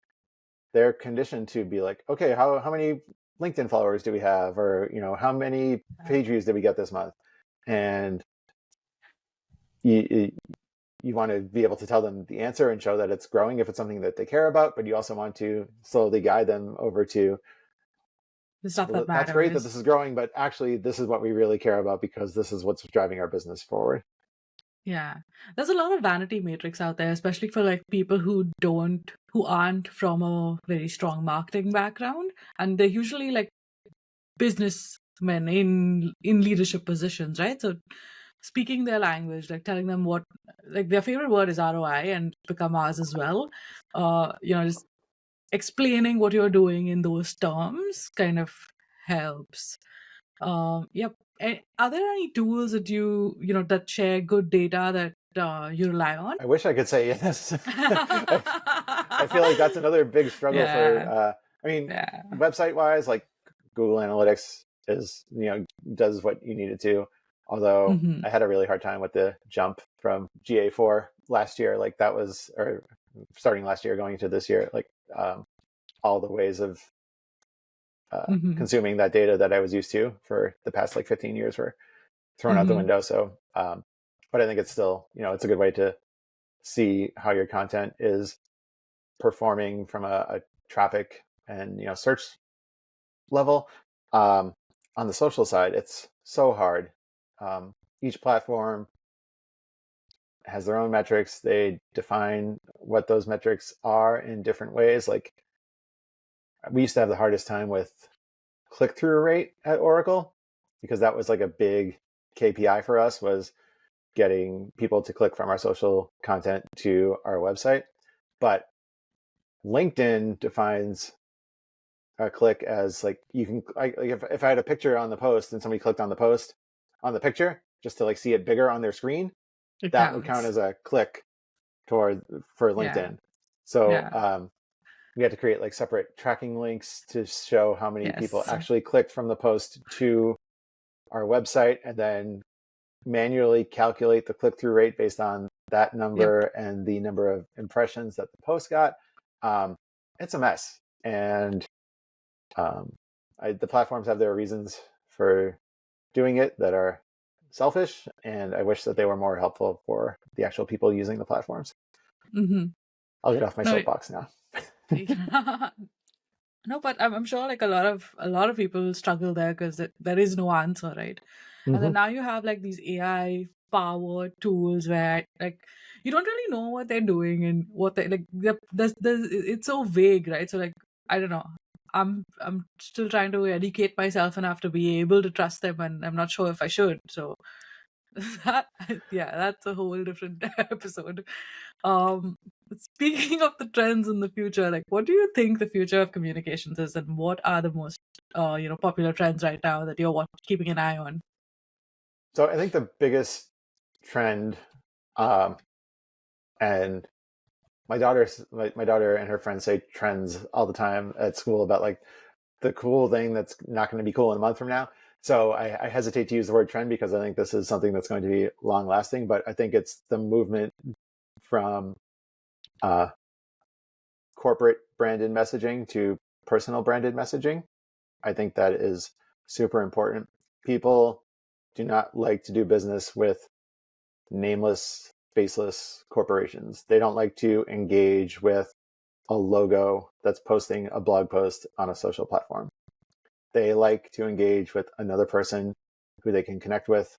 they're conditioned to be like, okay, how many LinkedIn followers do we have? Or, how many page views did we get this month? And you want to be able to tell them the answer and show that it's growing if it's something that they care about, but you also want to slowly guide them over to, The stuff well, that that's great that matters. this is growing, but actually this is what we really care about because this is what's driving our business forward. Yeah. There's a lot of vanity metrics out there, especially for like people who aren't from a very strong marketing background. And they're usually like businessmen in leadership positions, right? So speaking their language, like telling them what, like their favorite word is ROI and become ours as well. Just explaining what you're doing in those terms kind of helps. Yep. Are there any tools that that share good data that you rely on? I wish I could say yes. I feel like that's another big struggle Yeah. for, Yeah. website wise, like Google Analytics is, does what you need it to. Although Mm-hmm. I had a really hard time with the jump from GA4 last year, like that was, or starting last year going into this year, like all the ways of Mm-hmm. consuming that data that I was used to for the past like 15 years were thrown out the Mm-hmm. window. So, but I think it's still, it's a good way to see how your content is performing from a traffic and search level. On the social side, it's so hard. Each platform has their own metrics. They define what those metrics are in different ways. Like we used to have the hardest time with click-through rate at Oracle because that was like a big KPI for us, was getting people to click from our social content to our website. But LinkedIn defines a click as like you can like if I had a picture on the post and somebody clicked on the post on the picture just to like see it bigger on their screen, It that would count counts. as a click for Yeah. LinkedIn. So Yeah. we had to create like separate tracking links to show how many people Yes. actually clicked from the post to our website, and then manually calculate the click-through rate based on that Yep. number and the number of impressions that the post got. It's a mess, and the platforms have their reasons for doing it that are selfish, and I wish that they were more helpful for the actual people using the platforms. Mm-hmm. I'll get off my No. soapbox now. No, but I'm sure like a lot of people struggle there because there is no answer, right? And then Mm-hmm. now you have like these AI powered tools where like you don't really know what they're doing and what they like. There's it's so vague, right? So like I don't know. I'm still trying to educate myself enough to be able to trust them, and I'm not sure if I should. So that yeah, that's a whole different episode. Um, Speaking of the trends in the future, like what do you think the future of communications is, and what are the most popular trends right now that you're keeping an eye on? So I think the biggest trend, um, and my daughter and her friends say trends all the time at school about like the cool thing that's not going to be cool in a month from now. So I hesitate to use the word trend because I think this is something that's going to be long lasting, but I think it's the movement from uh, corporate branded messaging to personal branded messaging. I think that is super important. People do not like to do business with nameless, faceless corporations. They don't like to engage with a logo that's posting a blog post on a social platform. They like to engage with another person who they can connect with,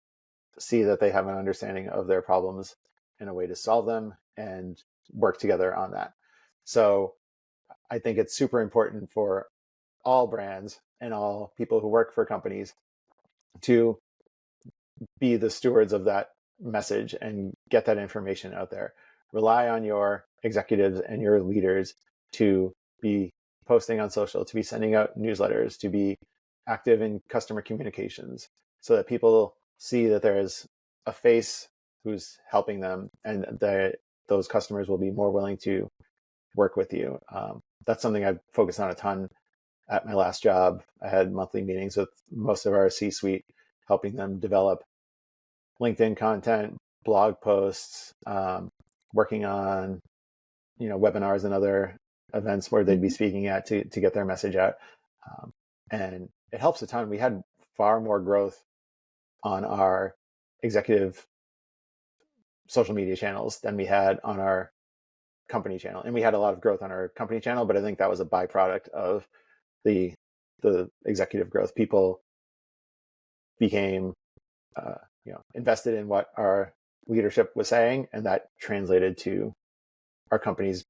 see that they have an understanding of their problems and a way to solve them, and work together on that. So I think it's super important for all brands and all people who work for companies to be the stewards of that message and get that information out there. Rely on your executives and your leaders to be posting on social, to be sending out newsletters, to be active in customer communications so that people see that there is a face who's helping them, and that those customers will be more willing to work with you. That's something I've focused on a ton at my last job. I had monthly meetings with most of our C-suite, helping them develop LinkedIn content, blog posts, working on webinars and other events where they'd be speaking at to get their message out. And it helps a ton. We had far more growth on our executive social media channels than we had on our company channel. And we had a lot of growth on our company channel, but I think that was a byproduct of the executive growth. People became invested in what our leadership was saying, and that translated to our company's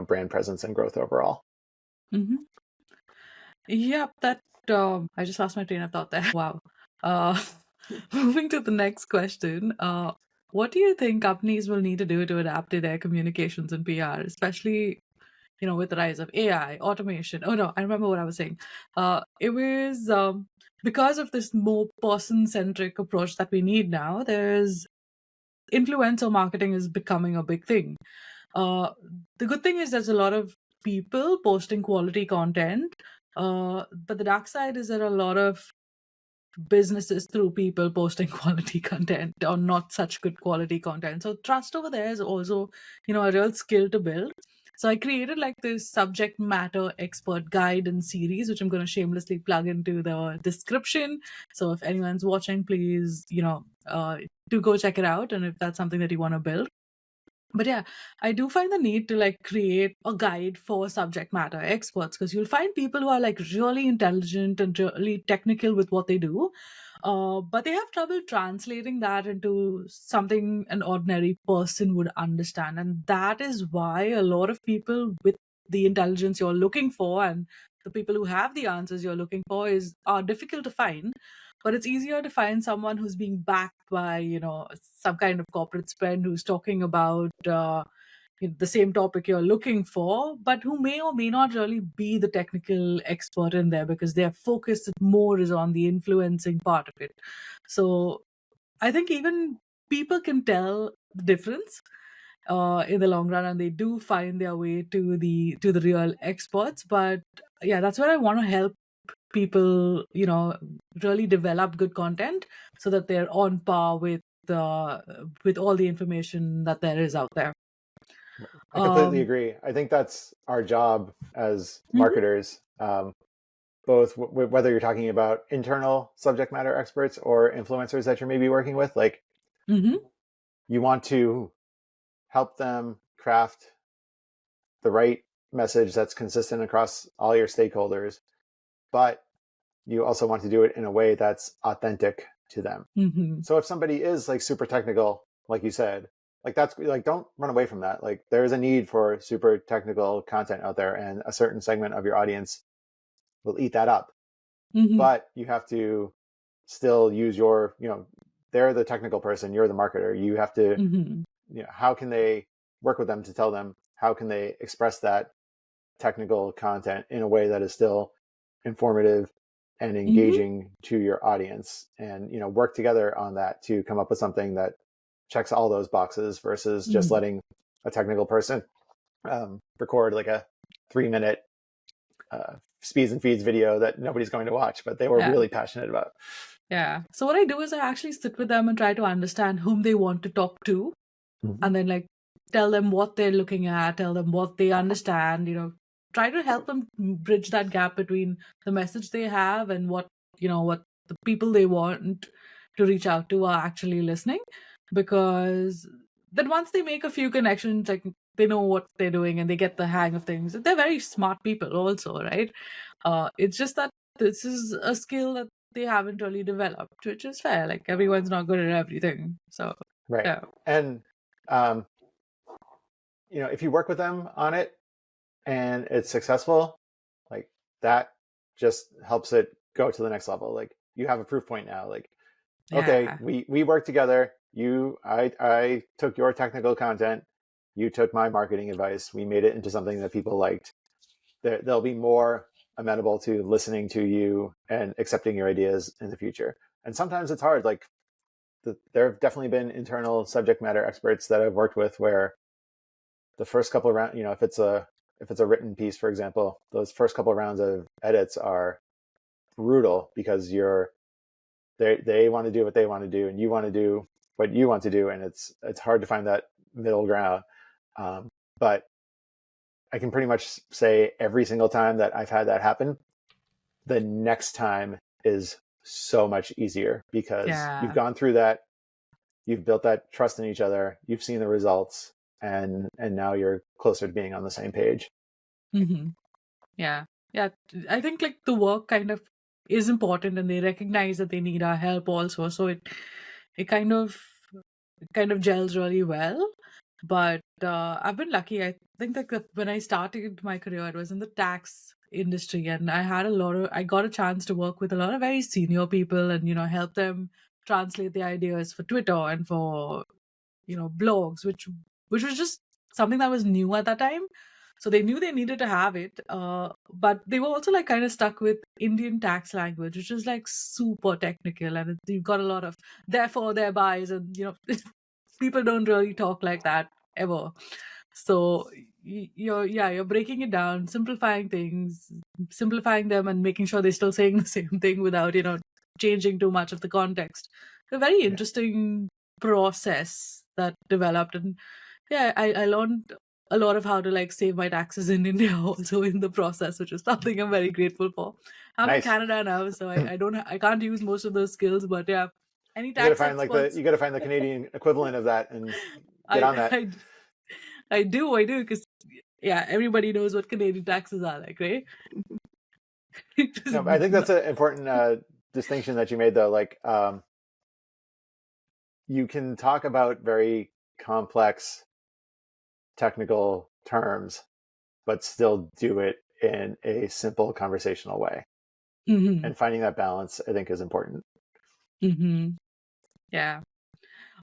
brand presence and growth overall. Mm-hmm. Yep, that I just lost my train of thought there. Wow. Uh, moving to the next question. What do you think companies will need to do to adapt to their communications and PR, especially with the rise of AI, automation? Oh no, I remember what I was saying. It was because of this more person-centric approach that we need now. There's influencer marketing is becoming a big thing. Uh, the good thing is there's a lot of people posting quality content, but the dark side is there are a lot of businesses through people posting quality content or not such good quality content. So trust over there is also, a real skill to build. So I created like this subject matter expert guide and series, which I'm going to shamelessly plug into the description. So if anyone's watching, please, do go check it out. And if that's something that you want to build. But yeah, I do find the need to like create a guide for subject matter experts, because you'll find people who are like really intelligent and really technical with what they do, but they have trouble translating that into something an ordinary person would understand. And that is why a lot of people with the intelligence you're looking for and the people who have the answers you're looking for are difficult to find. But it's easier to find someone who's being backed by some kind of corporate spend, who's talking about the same topic you're looking for, but who may or may not really be the technical expert in there, because their focus more is on the influencing part of it. So I think even people can tell the difference in the long run, and they do find their way to the real experts. But yeah, that's where I want to help people really develop good content so that they're on par with all the information that there is out there. I completely agree. I think that's our job as Mhm, marketers, both whether you're talking about internal subject matter experts or influencers that you're maybe working with. Like, mhm, you want to help them craft the right message that's consistent across all your stakeholders, but you also want to do it in a way that's authentic to them. mhm, So if somebody is like super technical, like you said, like that's like, don't run away from that. Like, there is a need for super technical content out there, and a certain segment of your audience will eat that up. mhm, But you have to still use they're the technical person, you're the marketer. You have to, mhm, how can they work with them to tell them how can they express that technical content in a way that is still informative and mhm, engaging to your audience, and work together on that to come up with something that checks all those boxes, versus just mhm. letting a technical person record like a 3-minute speeds and feeds video that nobody's going to watch, but they were Yeah. really passionate about. Yeah. So what I do is I actually sit with them and try to understand whom they want to talk to, Mm-hmm. and then like tell them what they're looking at, tell them what they understand, try to help them bridge that gap between the message they have and what the people they want to reach out to are actually listening. Because then once they make a few connections, like they know what they're doing and they get the hang of things. They're very smart people also, right? It's just that this is a skill that they haven't really developed, which is fair. Like everyone's not good at everything. So Right. yeah. And if you work with them on it, and it's successful, like that just helps it go to the next level. Like you have a proof point now. Like, okay, Yeah. we worked together. I took your technical content, you took my marketing advice. We made it into something that people liked. They'll be more amenable to listening to you and accepting your ideas in the future. And sometimes it's hard. Like there have definitely been internal subject matter experts that I've worked with where the first couple of rounds, if it's a written piece, for example, those first couple of rounds of edits are brutal because they want to do what they want to do and you want to do what you want to do, and it's hard to find that middle ground. But I can pretty much say every single time that I've had that happen, the next time is so much easier because you've Yeah. gone through that, you've built that trust in each other, you've seen the results, and now you're closer to being on the same page. Hmm. Yeah. Yeah. I think like the work kind of is important and they recognize that they need our help also. So it kind of gels really well. But I've been lucky. I think that when I started my career, it was in the tax industry, and I got a chance to work with a lot of very senior people, and help them translate the ideas for Twitter and for blogs, which was just something that was new at that time. So they knew they needed to have it, but they were also like kind of stuck with Indian tax language, which is like super technical, and you've got a lot of therefore, therebys, and people don't really talk like that ever. So you're breaking it down, simplifying things, simplifying them, and making sure they're still saying the same thing without changing too much of the context. A very Yeah, interesting process that developed, and yeah, I learned a lot of how to like save my taxes in India also in the process, which is something I'm very grateful for. I'm in nice. Canada now, so I don't I can't use most of those skills, but yeah, any You got to tax find experts, you got to find the Canadian equivalent of that and get I on that. I I do because yeah, everybody knows what Canadian taxes are like, right? It is No, I think that's an important distinction that you made, though. Like, you can talk about very complex technical terms, but still do it in a simple conversational way. Mm-hmm. And finding that balance, I think, is important. Mm-hmm. Yeah.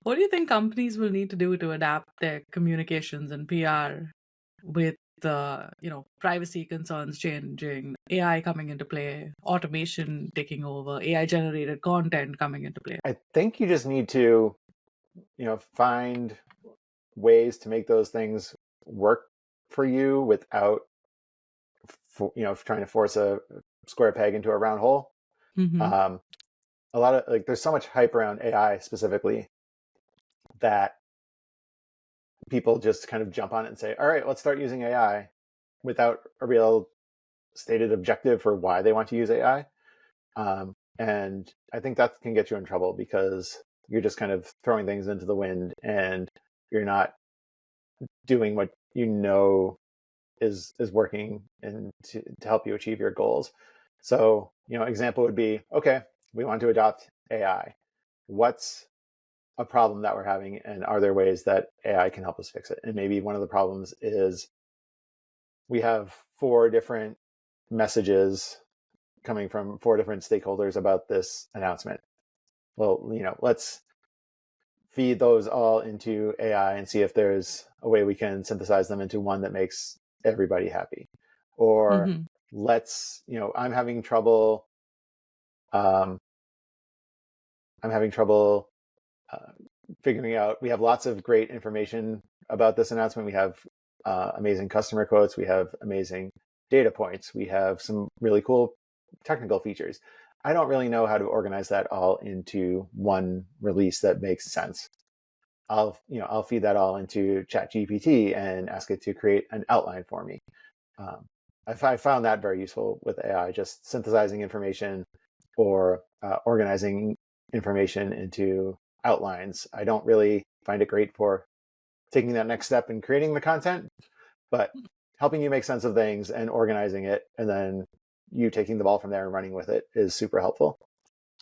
What do you think companies will need to do to adapt their communications and PR with the, privacy concerns changing, AI coming into play, automation taking over, AI generated content coming into play? I think you just need to, find ways to make those things work for you without, trying to force a square peg into a round hole. Mm-hmm. Um, a lot of like, there's so much hype around AI specifically that people just kind of jump on it and say, all right, let's start using AI without a real stated objective for why they want to use AI. And I think that can get you in trouble because you're just kind of throwing things into the wind and you're not doing what is working and to help you achieve your goals. So, example would be, okay, we want to adopt AI. What's a problem that we're having, and are there ways that AI can help us fix it? And maybe one of the problems is we have 4 different messages coming from 4 different stakeholders about this announcement. Well, let's feed those all into AI and see if there's a way we can synthesize them into one that makes everybody happy. Or Mm-hmm. let's, I'm having trouble. Um, I'm having trouble uh, figuring out. We have lots of great information about this announcement. We have amazing customer quotes. We have amazing data points. We have some really cool technical features. I don't really know how to organize that all into one release that makes sense. I'll feed that all into ChatGPT and ask it to create an outline for me. I found that very useful with AI, just synthesizing information or organizing information into outlines. I don't really find it great for taking that next step and creating the content, but helping you make sense of things and organizing it, and then you taking the ball from there and running with it is super helpful.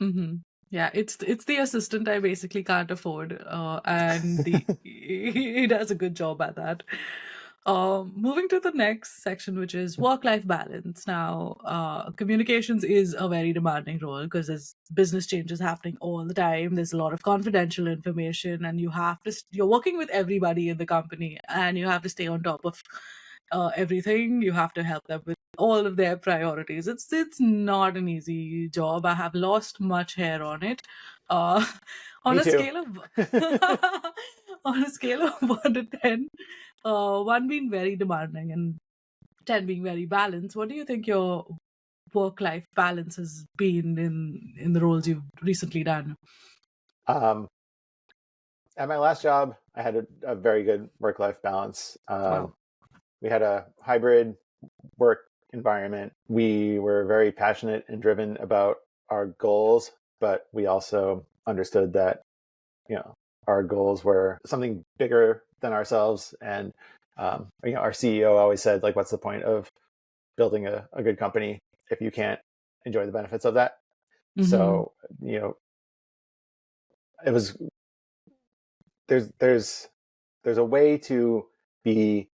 Mm-hmm. Yeah, it's the assistant I basically can't afford, and the he does a good job at that. Moving to the next section, which is work-life balance. Now, communications is a very demanding role because there's business changes happening all the time. There's a lot of confidential information, and you're working with everybody in the company, and you have to stay on top of everything. You have to help them with all of their priorities. It's not an easy job. I have lost much hair on it. Uh, on Me a too. scale of on a scale of 1 to 10, one being very demanding and 10 being very balanced, what do you think your work life balance has been in the roles you've recently done? um, at my last job, I had a very good work-life balance. Wow. We had a hybrid work environment. We were very passionate and driven about our goals, but we also understood that, our goals were something bigger than ourselves. And, our CEO always said, like, what's the point of building a good company if you can't enjoy the benefits of that? Mm-hmm. So, it was, there's a way to be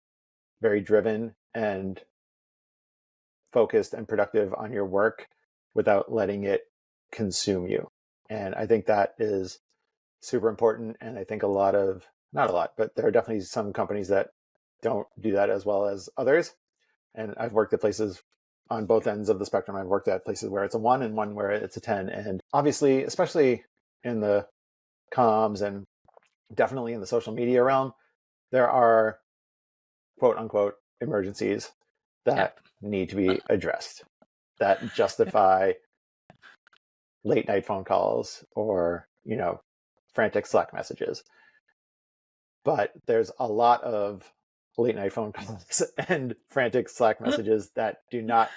very driven and focused and productive on your work without letting it consume you. And I think that is super important. And I think not a lot, but there are definitely some companies that don't do that as well as others. And I've worked at places on both ends of the spectrum. I've worked at places where it's a 1 and one where it's a 10. And obviously, especially in the comms and definitely in the social media realm, there are quote unquote emergencies Yeah. that need to be addressed that justify late night phone calls or, frantic Slack messages. But there's a lot of late night phone calls and frantic Slack messages that do not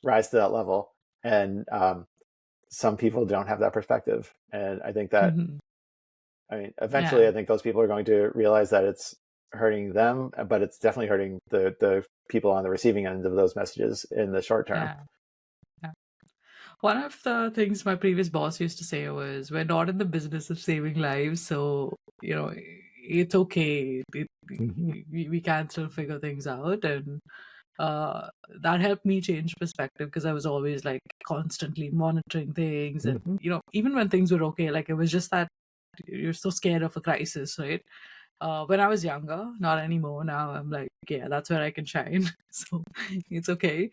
rise to that level. And some people don't have that perspective. And I think that, Mm-hmm. eventually, Yeah. I think those people are going to realize that it's hurting them, but it's definitely hurting the people on the receiving end of those messages in the short term. Yeah. Yeah. One of the things my previous boss used to say was, "We're not in the business of saving lives, so it's okay. Mm-hmm. We can still figure things out." And uh, that helped me change perspective because I was always like constantly monitoring things, and Mm-hmm. even when things were okay, like it was just that you're so scared of a crisis, right? When I was younger, not anymore. Now I'm like, yeah, that's where I can shine. So it's okay.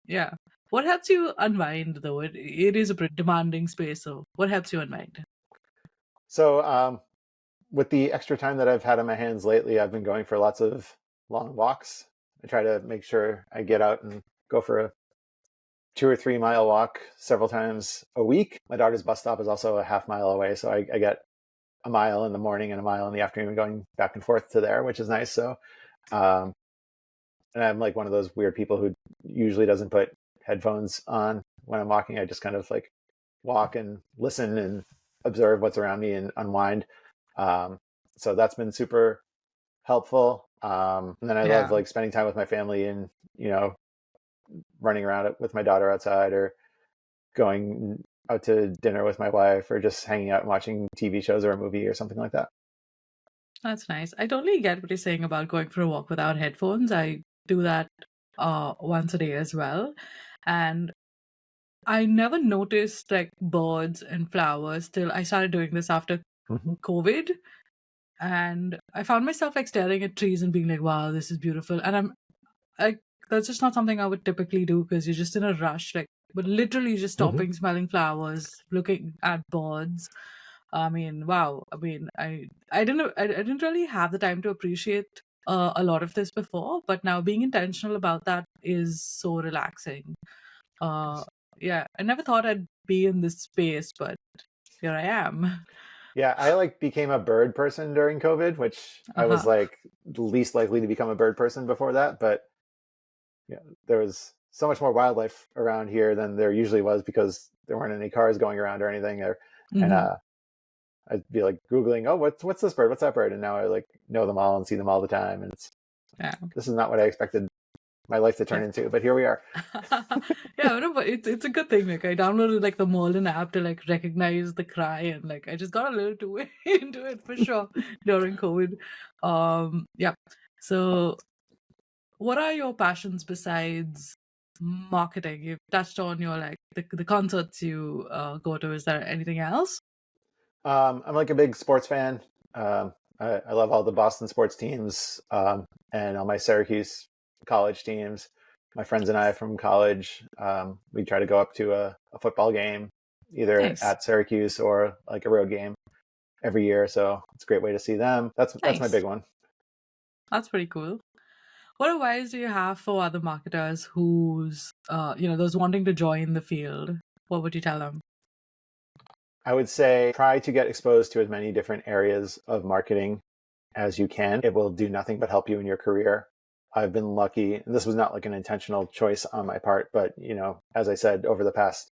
Yeah. What helps you unwind though? It is a pretty demanding space. So what helps you unwind? So, with the extra time that I've had on my hands lately, I've been going for lots of long walks. I try to make sure I get out and go for a 2 or 3 mile walk several times a week. My daughter's bus stop is also a half mile away, so I get a mile in the morning and a mile in the afternoon going back and forth to there, which is nice. So, um, and I'm like one of those weird people who usually doesn't put headphones on when I'm walking. I just kind of like walk and listen and observe what's around me and unwind. Um, so that's been super helpful. And then I love Yeah, like spending time with my family and, running around with my daughter outside or going out to dinner with my wife or just hanging out and watching TV shows or a movie or something like that. that's nice. I totally get what you're saying about going for a walk without headphones. I do that once a day as well. And I never noticed like birds and flowers till I started doing this after Mm-hmm. COVID. And I found myself like staring at trees and being like, wow, this is beautiful. And I'm like, that's just not something I would typically do because you're just in a rush. Like, but literally just Mm-hmm. stopping, smelling flowers, looking at birds. I mean, wow. I mean, I didn't really have the time to appreciate a lot of this before, but now being intentional about that is so relaxing. Uh, yeah, I never thought I'd be in this space, but here I am. Yeah, I like became a bird person during COVID, which I was Uh-huh. like the least likely to become a bird person before that. But there was so much more wildlife around here than there usually was because there weren't any cars going around or anything. And Hmm. I'd be like Googling, oh, what's this bird? What's that bird? And now I like know them all and see them all the time. And Yeah. this is not what I expected my life to turn Yeah. into, but here we are. Yeah, no, but it's a good thing. Like I downloaded like the Merlin app to like recognize the cry, and like I just got a little too into it for sure during COVID. Yeah. So, what are your passions besides marketing? You've touched on your like the concerts you go to. Is there anything else? I'm like a big sports fan. I love all the Boston sports teams and all my Syracuse college teams. My friends and I from college, we try to go up to a football game, either Nice, at Syracuse or like a road game every year. So it's a great way to see them. That's my nice. big one. That's pretty cool. What advice do you have for other marketers who's, those wanting to join the field? What would you tell them? I would say try to get exposed to as many different areas of marketing as you can. It will do nothing but help you in your career. I've been lucky, and this was not like an intentional choice on my part, but as I said, over the past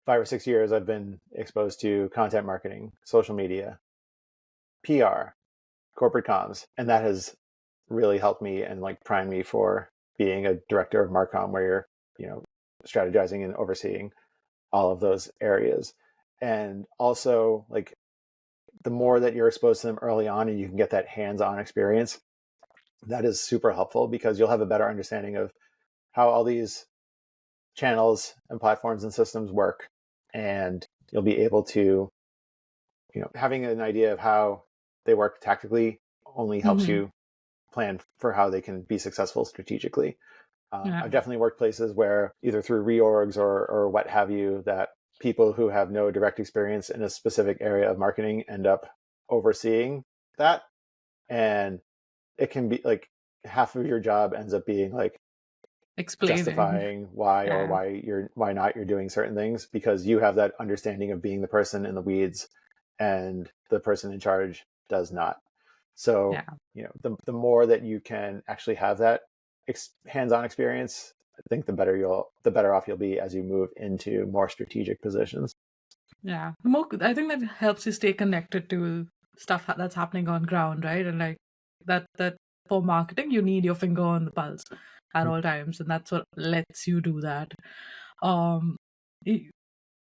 5 or 6 years, I've been exposed to content marketing, social media, PR, corporate comms, and that has really helped me and like primed me for being a director of Marcom, where you're, strategizing and overseeing all of those areas. And also, like, the more that you're exposed to them early on and you can get that hands-on experience, that is super helpful because you'll have a better understanding of how all these channels and platforms and systems work. And you'll be able to, having an idea of how they work tactically only helps Mm-hmm. you plan for how they can be successful strategically. Yeah, I've definitely worked places where either through reorgs or what have you, that people who have no direct experience in a specific area of marketing end up overseeing that. And it can be like half of your job ends up being like explaining. justifying why or Yeah, why not you're doing certain things, because you have that understanding of being the person in the weeds and the person in charge does not. So, yeah, the more that you can actually have that hands-on experience, I think the better off you'll be as you move into more strategic positions. yeah. The more, I think that helps you stay connected to stuff that's happening on ground, right? And like that for marketing, you need your finger on the pulse at all times, and that's what lets you do that. Um, y-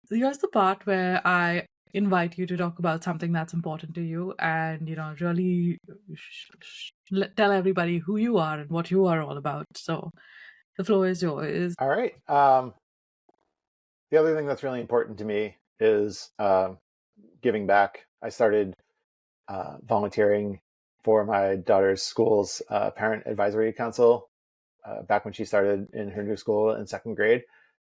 Here's the part where I invite you to talk about something that's important to you and, really tell everybody who you are and what you are all about. So the floor is yours. All right. The other thing that's really important to me is giving back. I started volunteering for my daughter's school's parent advisory council back when she started in her new school in second grade.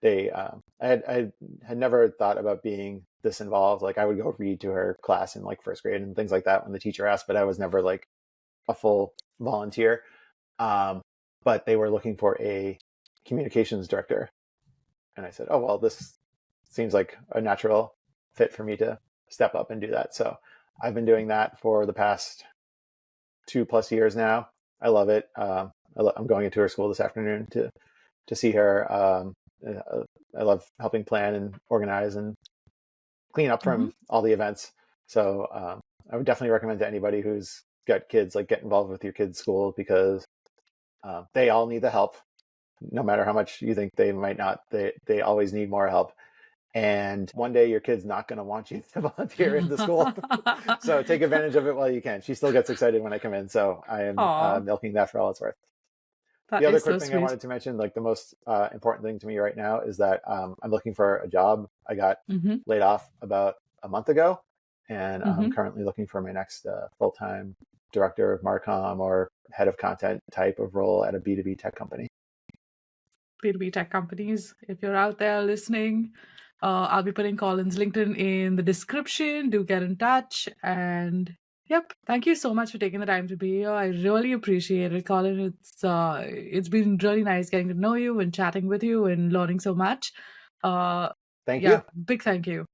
I had never thought about being this involved. Like, I would go read to her class in like first grade and things like that when the teacher asked, but I was never like a full volunteer. Um, but they were looking for a communications director, and I said, "Oh well, this seems like a natural fit for me to step up and do that." So I've been doing that for the past 2+ years now. I love it. I'm going into her school this afternoon to see her. I love helping plan and organize and clean up Hmm. from all the events. So I would definitely recommend to anybody who's got kids, like, get involved with your kids' school, because they all need the help. No matter how much you think they might not, they always need more help. And one day your kid's not going to want you to volunteer in the school. So take advantage of it while you can. She still gets excited when I come in. So I am Aw, milking that for all it's worth. The that other is quick so thing I sweet. wanted to mention, like the most important thing to me right now, is that I'm looking for a job. I got Hmm. laid off about a month ago, and I'm Hmm. currently looking for my next full-time director of Marcom or head of content type of role at a B2B tech company. B2B tech companies, if you're out there listening, I'll be putting Colin's LinkedIn in the description. Do get in touch. And yep, thank you so much for taking the time to be here. I really appreciate it, Colin. It's been really nice getting to know you and chatting with you and learning so much. Uh, Thank yeah, you. big thank you.